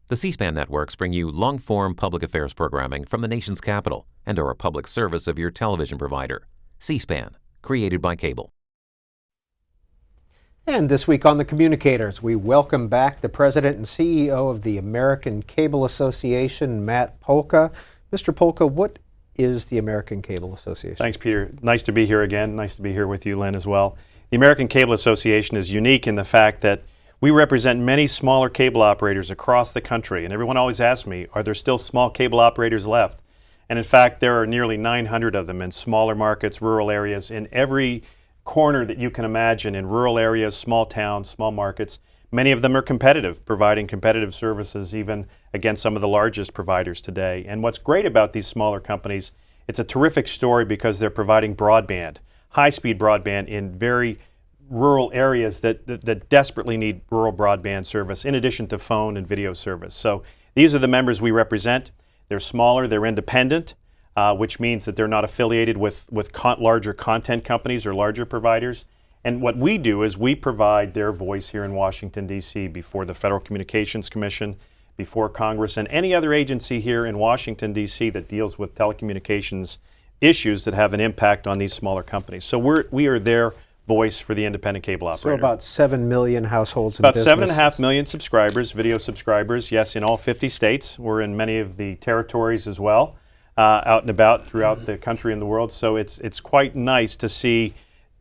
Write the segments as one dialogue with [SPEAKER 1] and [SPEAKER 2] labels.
[SPEAKER 1] The C-SPAN networks bring you long-form public affairs programming from the nation's capital and are a public service of your television provider. C-SPAN, created by cable.
[SPEAKER 2] And this week on The Communicators, we welcome back the President and CEO of the American Cable Association, Matt Polka. Mr. Polka, what is the American Cable Association?
[SPEAKER 3] Thanks, Peter. Nice to be here again. Nice to be here with you, Lynn, as well. The American Cable Association is unique in the fact that we represent many smaller cable operators across the country, and everyone always asks me, are there still small cable operators left? And in fact, there are nearly 900 of them in smaller markets, rural areas, in every corner that you can imagine, in rural areas, small towns, small markets. Many of them are competitive, providing competitive services even against some of the largest providers today. And what's great about these smaller companies, it's a terrific story because they're providing broadband, high-speed broadband in very rural areas that desperately need rural broadband service, in addition to phone and video service. So these are the members we represent. They're smaller, they're independent, which means that they're not affiliated with larger content companies or larger providers. And what we do is we provide their voice here in Washington, D.C. before the Federal Communications Commission, before Congress, and any other agency here in Washington, D.C. that deals with telecommunications issues that have an impact on these smaller companies. So we are their voice for the independent cable operator.
[SPEAKER 2] So about 7 million households and
[SPEAKER 3] about
[SPEAKER 2] businesses.
[SPEAKER 3] 7.5 million subscribers, video subscribers, yes, in all 50 states. We're in many of the territories as well, out and about throughout the country and the world. So it's quite nice to see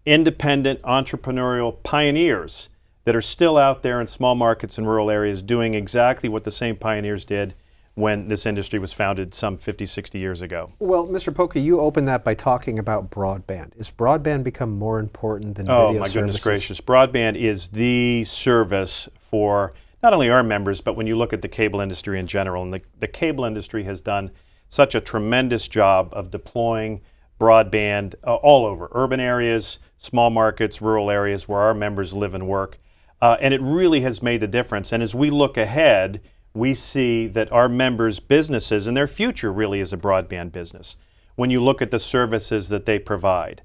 [SPEAKER 3] independent entrepreneurial pioneers that are still out there in small markets and rural areas doing exactly what the same pioneers did when this industry was founded some 50, 60 years ago.
[SPEAKER 2] Well, Mr. Polka, you opened that by talking about broadband. Is broadband become more important than video services?
[SPEAKER 3] Oh, my goodness gracious. Broadband is the service for not only our members, but when you look at the cable industry in general. And the cable industry has done such a tremendous job of deploying broadband all over urban areas, small markets, rural areas where our members live and work. And it really has made the difference. And as we look ahead, we see that our members' businesses and their future really is a broadband business. When you look at the services that they provide.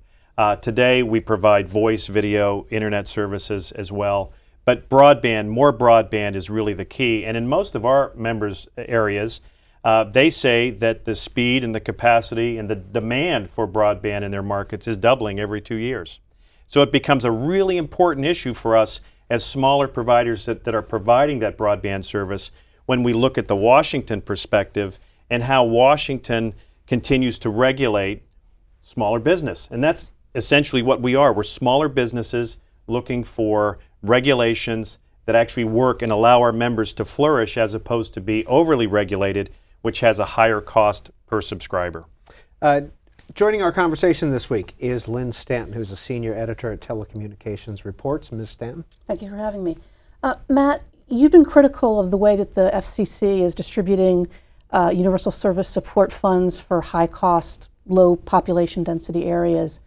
[SPEAKER 3] Today we provide voice, video, internet services as well. But broadband, more broadband is really the key. And in most of our members' areas, they say that the speed and the capacity and the demand for broadband in their markets is doubling every 2 years. So it becomes a really important issue for us as smaller providers that are providing that broadband service when we look at the Washington perspective and how Washington continues to regulate smaller business. And that's essentially what we are. We're smaller businesses looking for regulations that actually work and allow our members to flourish as opposed to be overly regulated, which has a higher cost per subscriber.
[SPEAKER 2] Joining our conversation this week is Lynn Stanton, who's a senior editor at Telecommunications Reports. Ms. Stanton.
[SPEAKER 4] Thank you for having me. Matt, you've been critical of the way that the FCC is distributing universal service support funds for high-cost, low population density areas.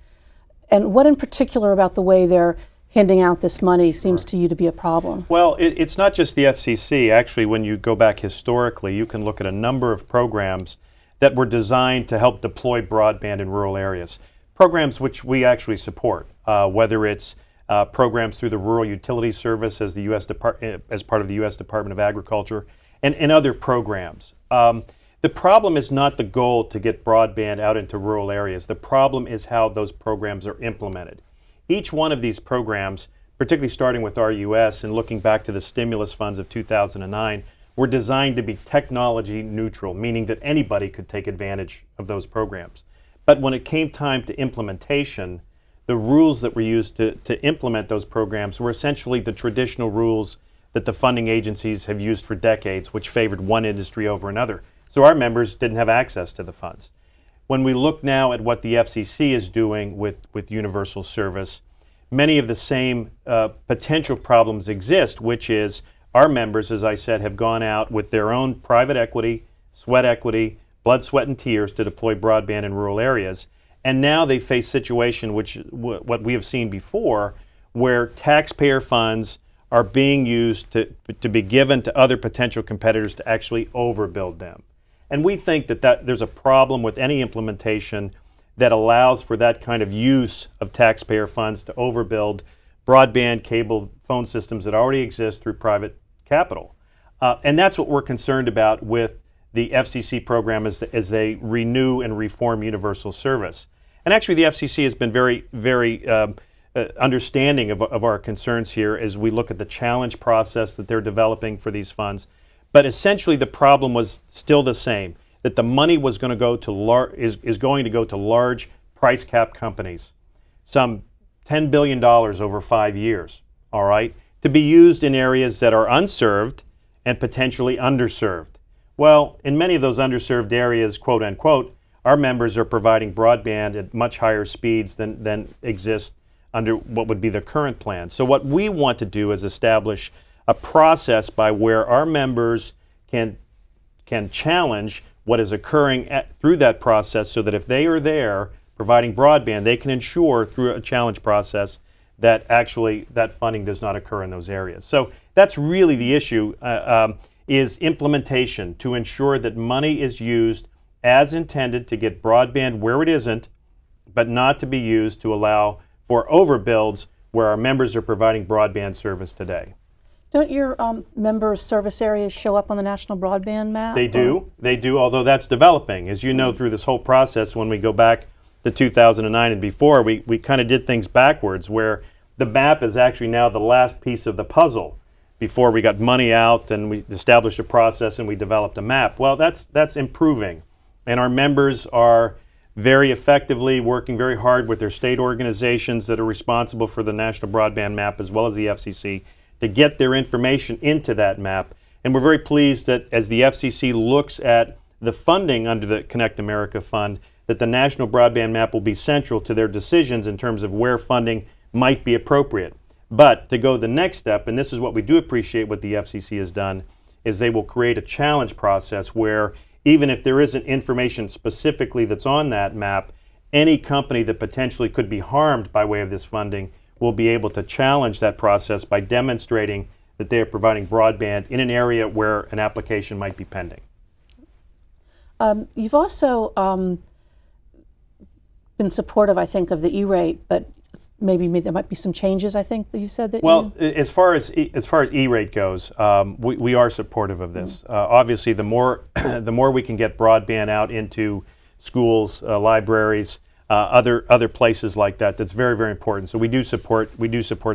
[SPEAKER 4] And what in particular about the way they're handing out this money seems to you to be a problem?
[SPEAKER 3] Well, it's not just the FCC. Actually, when you go back historically, you can look at a number of programs that were designed to help deploy broadband in rural areas. Programs which we actually support, whether it's programs through the Rural Utilities Service as as part of the U.S. Department of Agriculture, and other programs. The problem is not the goal to get broadband out into rural areas. The problem is how those programs are implemented. Each one of these programs, particularly starting with RUS and looking back to the stimulus funds of 2009, were designed to be technology neutral, meaning that anybody could take advantage of those programs. But when it came time to implementation, the rules that were used to implement those programs were essentially the traditional rules that the funding agencies have used for decades, which favored one industry over another. So our members didn't have access to the funds. When we look now at what the FCC is doing with universal service, many of the same potential problems exist, which is our members, as I said, have gone out with their own private equity, sweat equity, blood, sweat, and tears to deploy broadband in rural areas. And now they face a situation which what we have seen before, where taxpayer funds are being used to be given to other potential competitors to actually overbuild them. And we think that there's a problem with any implementation that allows for that kind of use of taxpayer funds to overbuild broadband cable phone systems that already exist through private capital. And that's what we're concerned about with the FCC program as they renew and reform universal service. And actually the FCC has been very understanding of our concerns here as we look at the challenge process that they're developing for these funds. But essentially the problem was still the same, that the money was going to go to is going to go to large price cap companies, some $10 billion over 5 years, all right, to be used in areas that are unserved and potentially underserved. Well, in many of those underserved areas, quote unquote, our members are providing broadband at much higher speeds than exist under what would be the current plan. So what we want to do is establish a process by where our members can challenge what is occurring through that process, so that if they are there providing broadband, they can ensure through a challenge process that actually that funding does not occur in those areas. So that's really the issue, is implementation, to ensure that money is used as intended to get broadband where it isn't, but not to be used to allow for overbuilds where our members are providing broadband service today.
[SPEAKER 4] Don't your members' service areas show up on the national broadband map?
[SPEAKER 3] They do, although that's developing. As you know, through this whole process, when we go back to 2009 and before, we kind of did things backwards, where the map is actually now the last piece of the puzzle. Before we got money out and we established a process and we developed a map. Well, that's improving. And our members are very effectively working very hard with their state organizations that are responsible for the National Broadband Map, as well as the FCC, to get their information into that map. And we're very pleased that as the FCC looks at the funding under the Connect America Fund, that the National Broadband Map will be central to their decisions in terms of where funding might be appropriate. But to go the next step, and this is what we do appreciate what the FCC has done, is they will create a challenge process where even if there isn't information specifically that's on that map, any company that potentially could be harmed by way of this funding will be able to challenge that process by demonstrating that they are providing broadband in an area where an application might be pending.
[SPEAKER 4] You've also been supportive, I think, of the E-rate, but maybe there might be some changes, I think, that you said that.
[SPEAKER 3] Well, as far as E-rate goes, we are supportive of this. Obviously, the more we can get broadband out into schools, libraries, other places like that, that's very, very important. So we do support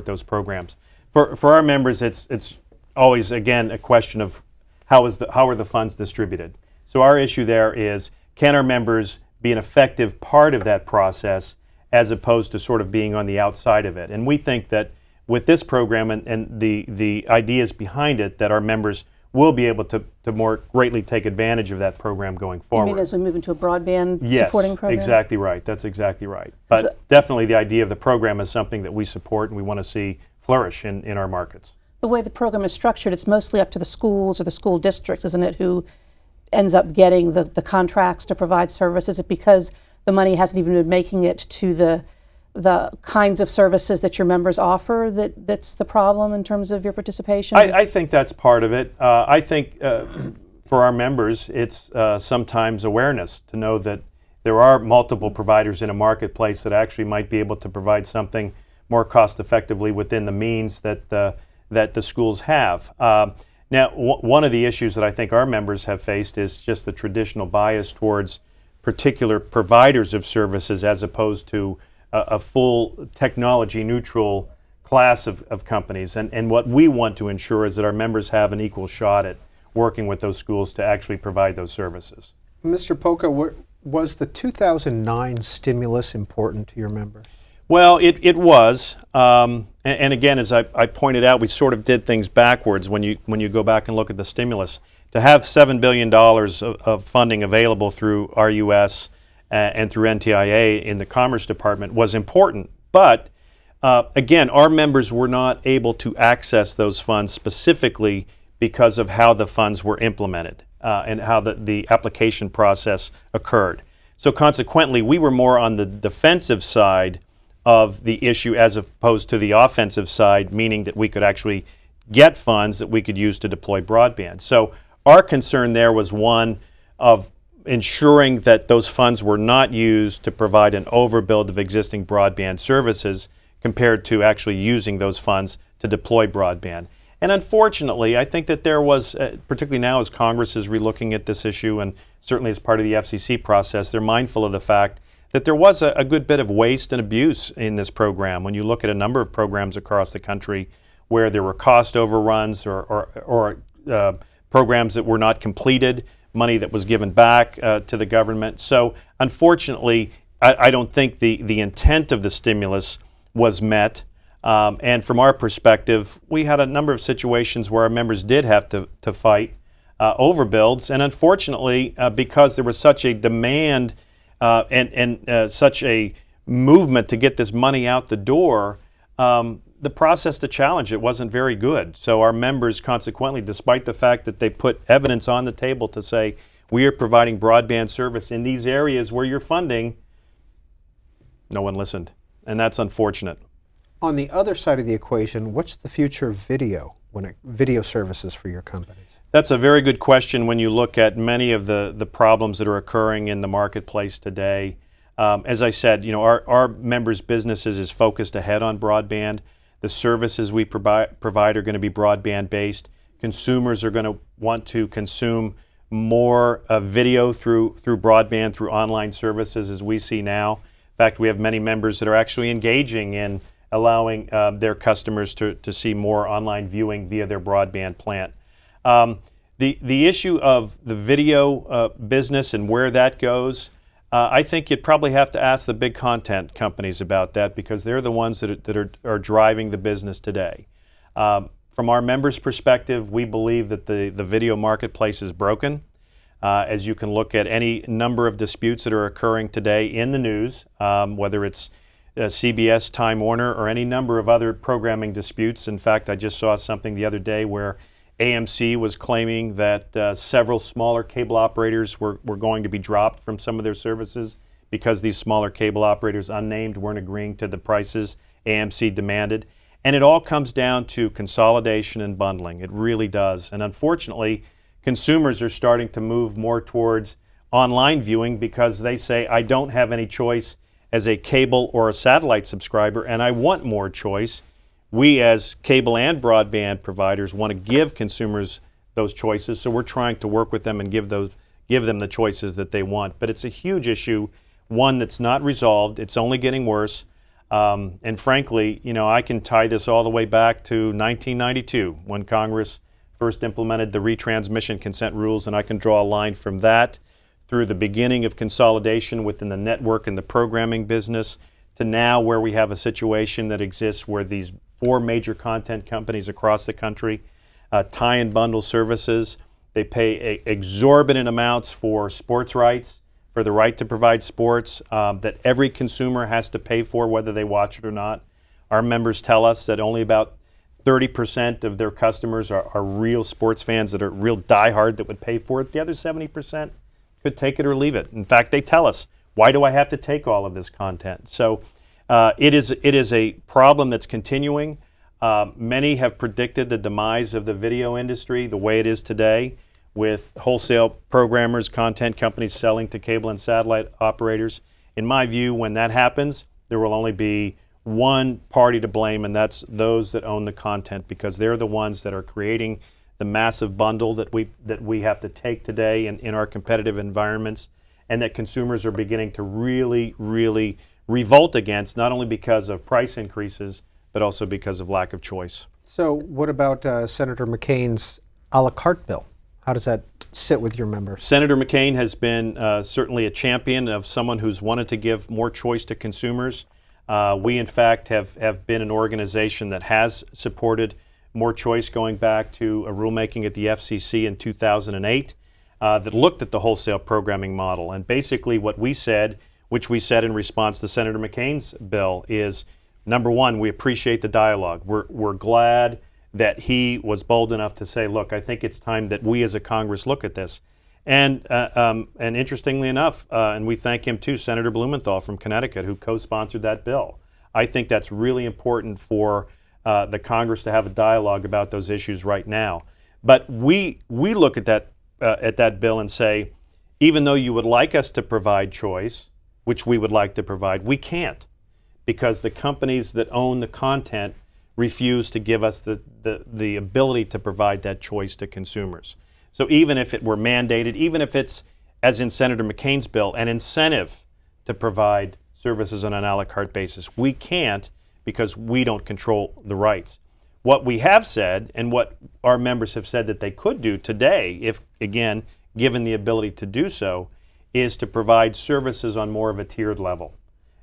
[SPEAKER 3] those programs. For our members, it's always, again, a question of how are the funds distributed. So our issue there is, can our members be an effective part of that process, as opposed to sort of being on the outside of it. And we think that with this program and the ideas behind it, that our members will be able to more greatly take advantage of that program going forward.
[SPEAKER 4] You mean as we move into a broadband supporting program?
[SPEAKER 3] Yes, exactly right. That's exactly right. But definitely the idea of the program is something that we support and we want to see flourish in our markets.
[SPEAKER 4] The way the program is structured, it's mostly up to the schools or the school districts, isn't it, who ends up getting the contracts to provide service? Is it because the money hasn't even been making it to the kinds of services that your members offer that's the problem in terms of your participation?
[SPEAKER 3] I think that's part of it. I think for our members, it's sometimes awareness to know that there are multiple providers in a marketplace that actually might be able to provide something more cost effectively within the means that the schools have. Now, one of the issues that I think our members have faced is just the traditional bias towards particular providers of services as opposed to a full technology neutral class of companies. And what we want to ensure is that our members have an equal shot at working with those schools to actually provide those services.
[SPEAKER 2] Mr. Polka, was the 2009 stimulus important to your members?
[SPEAKER 3] Well, it was. And again, as I pointed out, we sort of did things backwards when you go back and look at the stimulus. To have $7 billion of funding available through RUS and through NTIA in the Commerce Department was important. But again, our members were not able to access those funds specifically because of how the funds were implemented and how the application process occurred. So consequently, we were more on the defensive side of the issue as opposed to the offensive side, meaning that we could actually get funds that we could use to deploy broadband. So our concern there was one of ensuring that those funds were not used to provide an overbuild of existing broadband services compared to actually using those funds to deploy broadband. And unfortunately, I think that there was, particularly now as Congress is relooking at this issue, and certainly as part of the FCC process, they're mindful of the fact that there was a good bit of waste and abuse in this program. When you look at a number of programs across the country where there were cost overruns or programs that were not completed, money that was given back to the government. So unfortunately, I don't think the intent of the stimulus was met. And from our perspective, we had a number of situations where our members did have to fight overbuilds. And unfortunately, because there was such a demand and such a movement to get this money out the door, the process to challenge it wasn't very good. So our members, consequently, despite the fact that they put evidence on the table to say, we are providing broadband service in these areas where you're funding, no one listened. And that's unfortunate.
[SPEAKER 2] On the other side of the equation, what's the future of video, video services for your companies?
[SPEAKER 3] That's a very good question when you look at many of the problems that are occurring in the marketplace today. As I said, our members' businesses is focused ahead on broadband. The services we provide are going to be broadband based. Consumers are going to want to consume more video through broadband, through online services, as we see now. In fact, we have many members that are actually engaging in allowing their customers to see more online viewing via their broadband plan. The issue of the video business and where that goes, I think you'd probably have to ask the big content companies about that, because they're the ones that are driving the business today. From our members' perspective, we believe that the video marketplace is broken. As you can look at any number of disputes that are occurring today in the news, whether it's CBS, Time Warner, or any number of other programming disputes. In fact, I just saw something the other day where AMC was claiming that several smaller cable operators were going to be dropped from some of their services because these smaller cable operators, unnamed, weren't agreeing to the prices AMC demanded. And it all comes down to consolidation and bundling. It really does. And unfortunately, consumers are starting to move more towards online viewing because they say, I don't have any choice as a cable or a satellite subscriber, and I want more choice. We, as cable and broadband providers, want to give consumers those choices, so we're trying to work with them and give them the choices that they want. But it's a huge issue, one that's not resolved. It's only getting worse. And frankly, I can tie this all the way back to 1992 when Congress first implemented the retransmission consent rules, and I can draw a line from that through the beginning of consolidation within the network and the programming business to now, where we have a situation that exists where these 4 major content companies across the country tie and bundle services. They pay exorbitant amounts for sports rights, for the right to provide sports that every consumer has to pay for whether they watch it or not. Our members tell us that only about 30% of their customers are real sports fans that are real diehard that would pay for it. The other 70% could take it or leave it. In fact, they tell us, why do I have to take all of this content? So it is a problem that's continuing. Many have predicted the demise of the video industry the way it is today, with wholesale programmers, content companies selling to cable and satellite operators. In my view, when that happens, there will only be one party to blame, and that's those that own the content, because they're the ones that are creating the massive bundle that we have to take today in our competitive environments, and that consumers are beginning to really, really revolt against, not only because of price increases, but also because of lack of choice.
[SPEAKER 2] So what about Senator McCain's a la carte bill? How does that sit with your members?
[SPEAKER 3] Senator McCain has been certainly a champion of someone who's wanted to give more choice to consumers. We, in fact, have been an organization that has supported more choice going back to a rulemaking at the FCC in 2008 that looked at the wholesale programming model. And basically what we said, which we said in response to Senator McCain's bill, is, number one, we appreciate the dialogue. We're glad that he was bold enough to say, look, I think it's time that we as a Congress look at this. And interestingly enough, and we thank him too, Senator Blumenthal from Connecticut, who co-sponsored that bill. I think that's really important for the Congress to have a dialogue about those issues right now. But we look at that bill and say, even though you would like us to provide choice, which we would like to provide, we can't, because the companies that own the content refuse to give us the ability to provide that choice to consumers. So even if it were mandated, even if it's, as in Senator McCain's bill, an incentive to provide services on an a la carte basis, we can't because we don't control the rights. What we have said, and what our members have said that they could do today, if, again, given the ability to do so, is to provide services on more of a tiered level,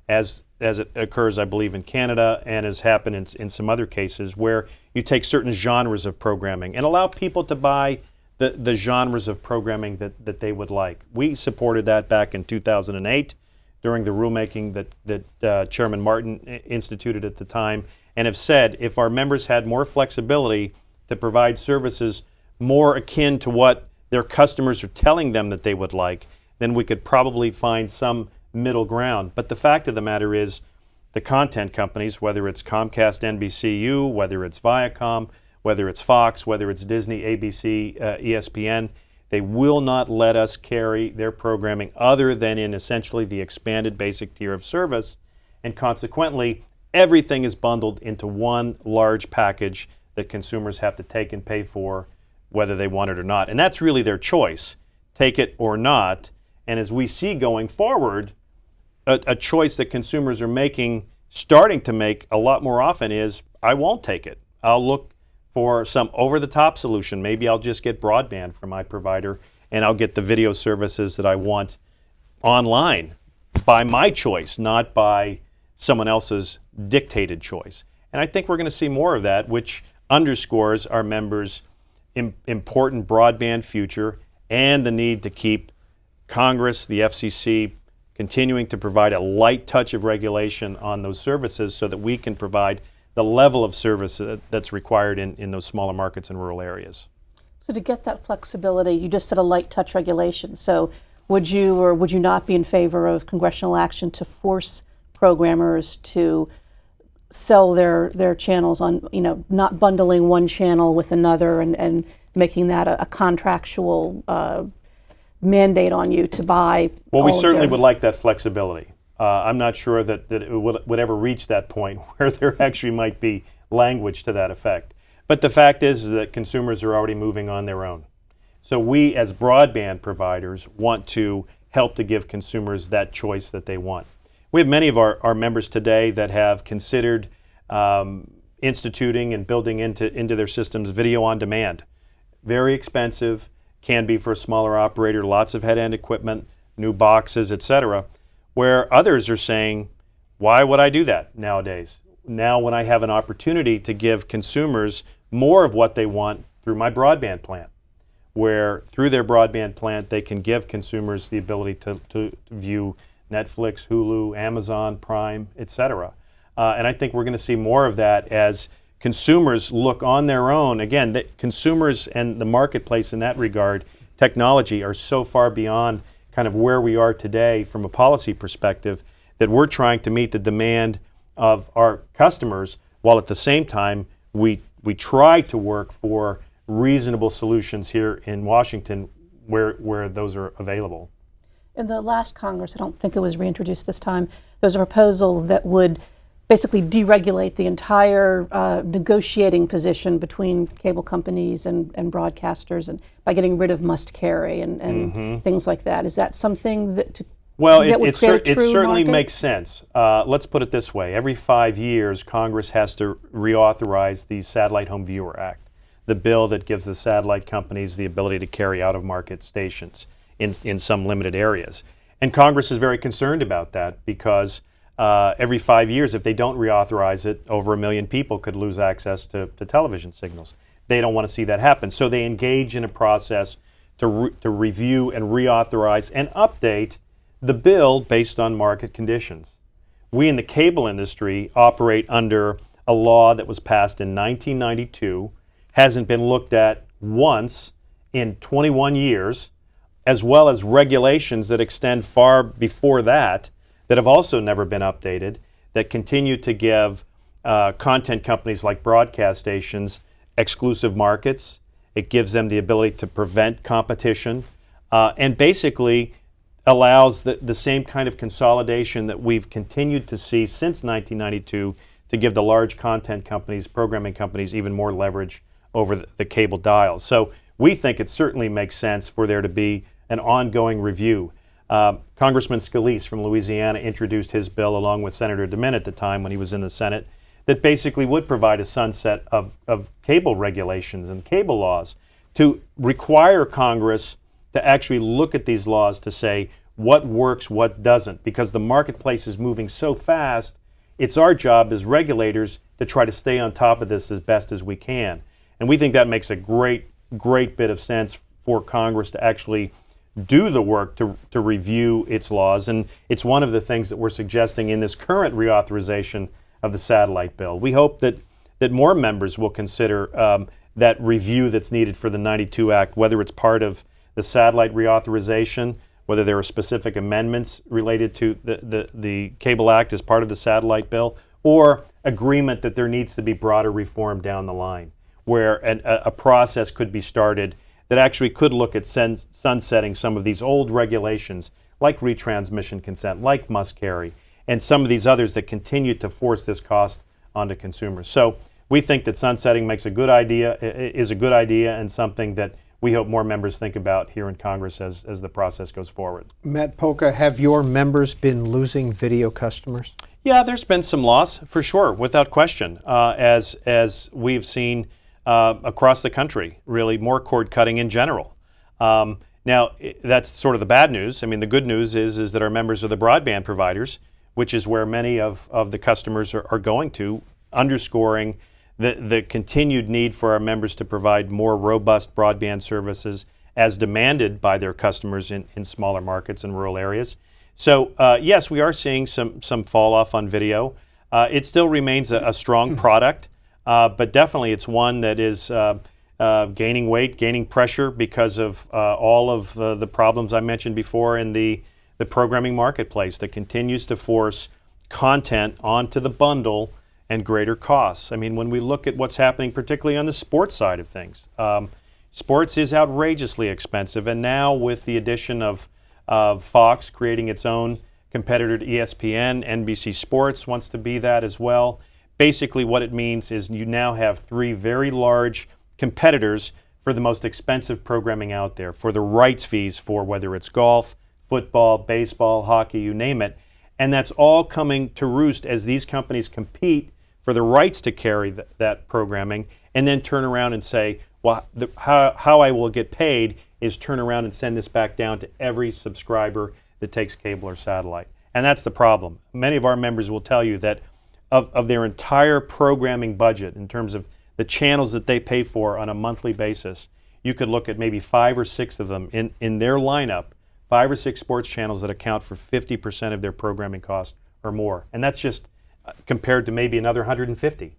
[SPEAKER 3] as it occurs, I believe, in Canada and has happened in some other cases where you take certain genres of programming and allow people to buy the genres of programming that they would like. We supported that back in 2008 during the rulemaking that Chairman Martin instituted at the time, and have said if our members had more flexibility to provide services more akin to what their customers are telling them that they would like, then we could probably find some middle ground. But the fact of the matter is the content companies, whether it's Comcast, NBCU, whether it's Viacom, whether it's Fox, whether it's Disney, ABC, ESPN, they will not let us carry their programming other than in essentially the expanded basic tier of service, and consequently everything is bundled into one large package that consumers have to take and pay for whether they want it or not. And that's really their choice, take it or not. And as we see going forward, a choice that consumers are starting to make a lot more often is, I won't take it. I'll look for some over-the-top solution. Maybe I'll just get broadband from my provider and I'll get the video services that I want online by my choice, not by someone else's dictated choice. And I think we're going to see more of that, which underscores our members' important broadband future and the need to keep Congress, the FCC, continuing to provide a light touch of regulation on those services so that we can provide the level of service that's required in those smaller markets and rural areas.
[SPEAKER 4] So to get that flexibility, you just said a light touch regulation. So would you or would you not be in favor of congressional action to force programmers to sell their channels on, not bundling one channel with another and making that a contractual mandate on you to buy?
[SPEAKER 3] Well, we certainly would like that flexibility. I'm not sure that it would ever reach that point where there actually might be language to that effect. But the fact is that consumers are already moving on their own. So we, as broadband providers, want to help to give consumers that choice that they want. We have many of our members today that have considered instituting and building into their systems video on demand. Very expensive, can be for a smaller operator, lots of head-end equipment, new boxes, etc., where others are saying, why would I do that nowadays? Now when I have an opportunity to give consumers more of what they want through my broadband plan, where through their broadband plan they can give consumers the ability to view Netflix, Hulu, Amazon, Prime, etc. And I think we're going to see more of that as consumers look on their own. Again, consumers and the marketplace in that regard, technology, are so far beyond kind of where we are today from a policy perspective that we're trying to meet the demand of our customers while at the same time we try to work for reasonable solutions here in Washington where those are available.
[SPEAKER 4] In the last Congress, I don't think it was reintroduced this time, there was a proposal that would basically deregulate the entire negotiating position between cable companies and broadcasters, and by getting rid of must carry and things like that. Is that something that
[SPEAKER 3] it certainly
[SPEAKER 4] market?
[SPEAKER 3] makes sense. Let's put it this way. Every 5 years, Congress has to reauthorize the Satellite Home Viewer Act, the bill that gives the satellite companies the ability to carry out-of-market stations in some limited areas. And Congress is very concerned about that because every 5 years, if they don't reauthorize it, over 1 million people could lose access to television signals. They don't want to see that happen. So they engage in a process to review and reauthorize and update the bill based on market conditions. We in the cable industry operate under a law that was passed in 1992, hasn't been looked at once in 21 years, as well as regulations that extend far before that have also never been updated, that continue to give content companies like broadcast stations exclusive markets. It gives them the ability to prevent competition and basically allows the same kind of consolidation that we've continued to see since 1992 to give the large content companies, programming companies, even more leverage over the cable dials. So we think it certainly makes sense for there to be an ongoing review. Congressman Scalise from Louisiana introduced his bill along with Senator DeMint at the time when he was in the Senate that basically would provide a sunset of cable regulations and cable laws to require Congress to actually look at these laws to say what works, what doesn't, because the marketplace is moving so fast. It's our job as regulators to try to stay on top of this as best as we can. And we think that makes a great bit of sense for Congress to actually do the work to review its laws. And it's one of the things that we're suggesting in this current reauthorization of the satellite bill. We hope that more members will consider that review that's needed for the 92 Act, whether it's part of the satellite reauthorization, whether there are specific amendments related to the Cable Act as part of the satellite bill, or agreement that there needs to be broader reform down the line, where a process could be started that actually could look at sunsetting some of these old regulations, like retransmission consent, like must carry, and some of these others that continue to force this cost onto consumers. So we think that sunsetting is a good idea, and something that we hope more members think about here in Congress as the process goes forward.
[SPEAKER 2] Matt Polka, have your members been losing video customers?
[SPEAKER 3] Yeah, there's been some loss for sure, without question, as we've seen across the country, really more cord cutting in general. Now, that's sort of the bad news. I mean, the good news is that our members are the broadband providers, which is where many of the customers are going to, underscoring the continued need for our members to provide more robust broadband services as demanded by their customers in smaller markets and rural areas. So yes, we are seeing some fall off on video. It still remains a strong product, but definitely it's one that is gaining weight, gaining pressure because of all of the problems I mentioned before in the programming marketplace that continues to force content onto the bundle and greater costs. I mean, when we look at what's happening, particularly on the sports side of things, sports is outrageously expensive, and now with the addition of Fox creating its own competitor to ESPN, NBC Sports wants to be that as well. Basically what it means is you now have three very large competitors for the most expensive programming out there, for the rights fees for whether it's golf, football, baseball, hockey, you name it. And that's all coming to roost as these companies compete for the rights to carry that programming, and then turn around and say, well, how I will get paid is turn around and send this back down to every subscriber that takes cable or satellite. And that's the problem. Many of our members will tell you that of their entire programming budget, in terms of the channels that they pay for on a monthly basis, you could look at maybe 5 or 6 of them in their lineup, 5 or 6 sports channels that account for 50% of their programming cost or more. And that's just compared to maybe another 150.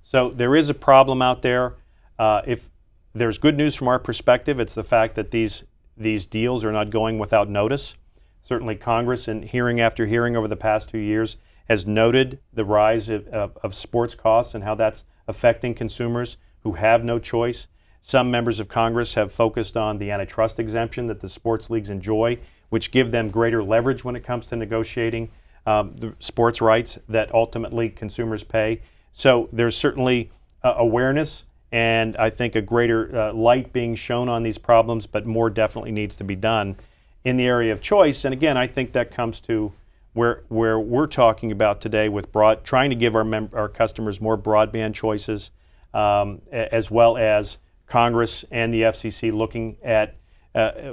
[SPEAKER 3] So there is a problem out there. If there's good news from our perspective, it's the fact that these deals are not going without notice. Certainly Congress, in hearing after hearing over the past 2 years, has noted the rise of sports costs and how that's affecting consumers who have no choice. Some members of Congress have focused on the antitrust exemption that the sports leagues enjoy, which give them greater leverage when it comes to negotiating the sports rights that ultimately consumers pay. So there's certainly awareness, and I think a greater light being shown on these problems, but more definitely needs to be done in the area of choice. And again, I think that comes to where we're talking about today with trying to give our customers more broadband choices, as well as Congress and the FCC looking at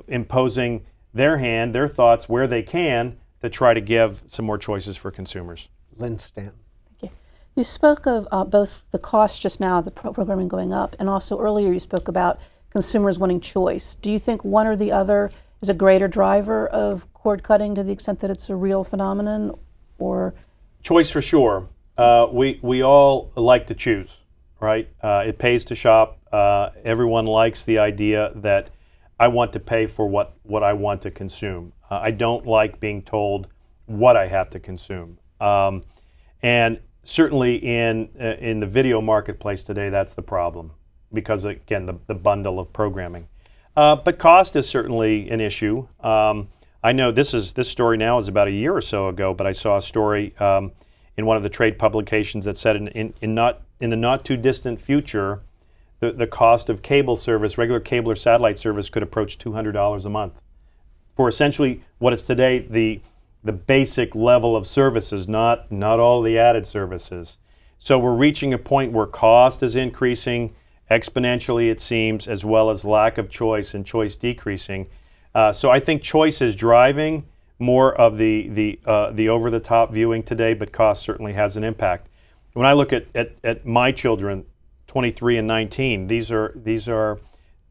[SPEAKER 3] imposing their thoughts where they can to try to give some more choices for consumers.
[SPEAKER 2] Lynn Stanton.
[SPEAKER 4] Thank you. You spoke of both the cost just now, the programming going up, and also earlier you spoke about consumers wanting choice. Do you think one or the other is a greater driver of cord cutting to the extent that it's a real phenomenon, or?
[SPEAKER 3] Choice for sure. We all like to choose, right? It pays to shop. Everyone likes the idea that I want to pay for what I want to consume. I don't like being told what I have to consume. And certainly in the video marketplace today, that's the problem, because again, the bundle of programming. But cost is certainly an issue. I know this story now is about a year or so ago, but I saw a story in in one of the trade publications that said in the not too distant future, the cost of cable service, regular cable or satellite service, could approach $200 a month for essentially what is today the basic level of services, not all the added services. So we're reaching a point where cost is increasing exponentially, it seems, as well as lack of choice and choice decreasing. So I think choice is driving more of the over-the-top viewing today, but cost certainly has an impact. When I look at my children, 23 and 19, these are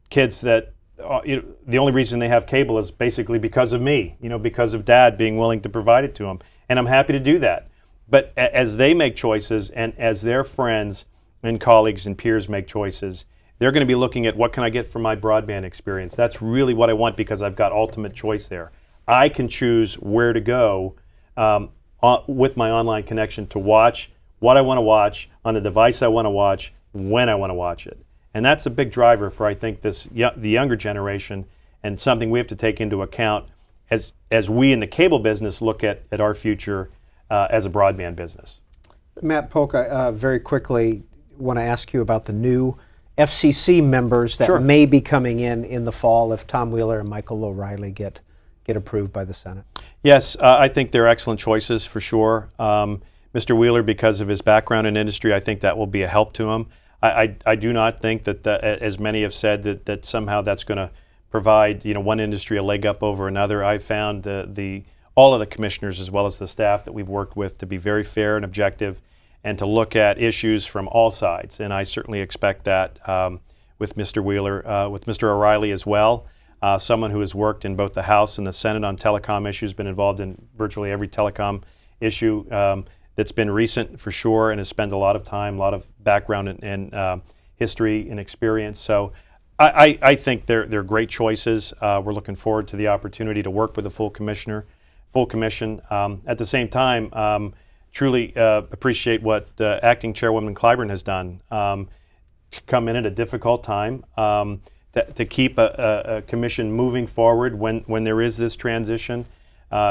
[SPEAKER 3] kids that the only reason they have cable is basically because of me, because of Dad being willing to provide it to them, and I'm happy to do that. But as they make choices, and as their friends and colleagues and peers make choices, they're going to be looking at what can I get from my broadband experience. That's really what I want, because I've got ultimate choice there. I can choose where to go with my online connection to watch what I want to watch on the device I want to watch when I want to watch it. And that's a big driver for, I think, the younger generation, and something we have to take into account as we in the cable business look at our future as a broadband business.
[SPEAKER 2] Matt Polka, very quickly, want to ask you about the new FCC members that
[SPEAKER 3] Sure.
[SPEAKER 2] may be coming in the fall if Tom Wheeler and Michael O'Reilly get approved by the Senate.
[SPEAKER 3] Yes, I think they're excellent choices for sure. Mr. Wheeler, because of his background in industry, I think that will be a help to him. I do not think that, as many have said, that somehow that's going to provide one industry a leg up over another. I've found all of the commissioners as well as the staff that we've worked with to be very fair and objective, and to look at issues from all sides. And I certainly expect that with Mr. Wheeler, with Mr. O'Reilly as well. Someone who has worked in both the House and the Senate on telecom issues, been involved in virtually every telecom issue that's been recent for sure, and has spent a lot of time, a lot of background and history and experience. So I think they're great choices. We're looking forward to the opportunity to work with the full commission. At the same time, truly appreciate what Acting Chairwoman Clyburn has done to come in at a difficult time, to keep a commission moving forward when there is this transition.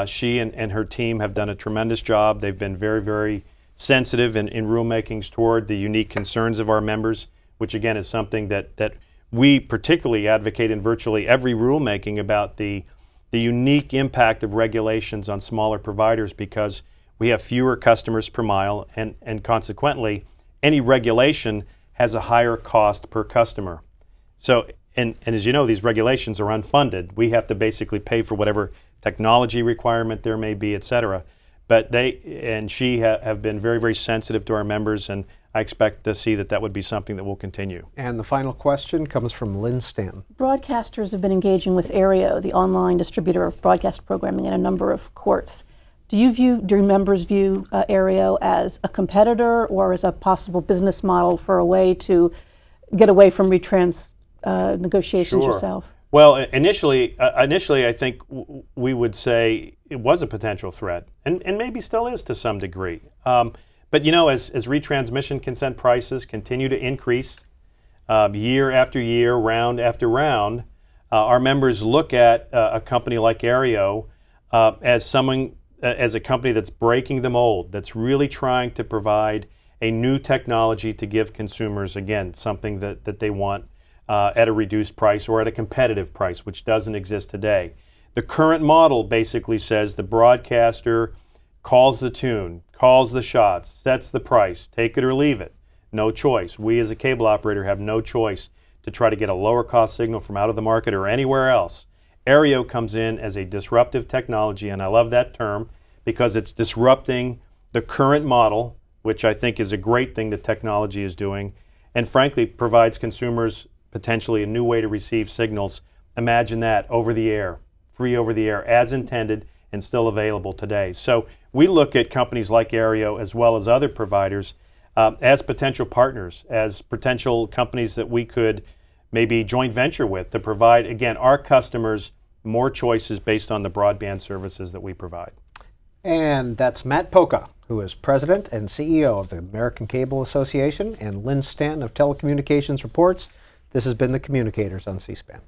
[SPEAKER 3] She and her team have done a tremendous job. They've been very, very sensitive in rulemakings toward the unique concerns of our members, which again is something that we particularly advocate in virtually every rulemaking about the unique impact of regulations on smaller providers, because we have fewer customers per mile, and consequently, any regulation has a higher cost per customer. So, and as you know, these regulations are unfunded. We have to basically pay for whatever technology requirement there may be, et cetera. But they and she have been very, very sensitive to our members, and I expect to see that would be something that will continue.
[SPEAKER 2] And the final question comes from Lynn Stanton.
[SPEAKER 4] Broadcasters have been engaging with Aereo, the online distributor of broadcast programming, in a number of courts. Do your members view Aereo as a competitor or as a possible business model for a way to get away from retrans negotiations
[SPEAKER 3] Sure.
[SPEAKER 4] yourself?
[SPEAKER 3] Well, initially, I think we would say it was a potential threat, and maybe still is to some degree. But as retransmission consent prices continue to increase year after year, round after round, our members look at a company like Aereo as a company that's breaking the mold, that's really trying to provide a new technology to give consumers, again, something that they want at a reduced price or at a competitive price, which doesn't exist today. The current model basically says the broadcaster calls the tune, calls the shots, sets the price, take it or leave it. No choice. We as a cable operator have no choice to try to get a lower cost signal from out of the market or anywhere else. Aereo comes in as a disruptive technology, and I love that term because it's disrupting the current model, which I think is a great thing that technology is doing, and frankly provides consumers potentially a new way to receive signals. Imagine that, over the air, free over the air, as intended and still available today. So we look at companies like Aereo as well as other providers as potential partners, as potential companies that we could maybe joint venture with to provide, again, our customers more choices based on the broadband services that we provide.
[SPEAKER 2] And that's Matt Polka, who is President and CEO of the American Cable Association, and Lynn Stanton of Telecommunications Reports. This has been The Communicators on C-SPAN.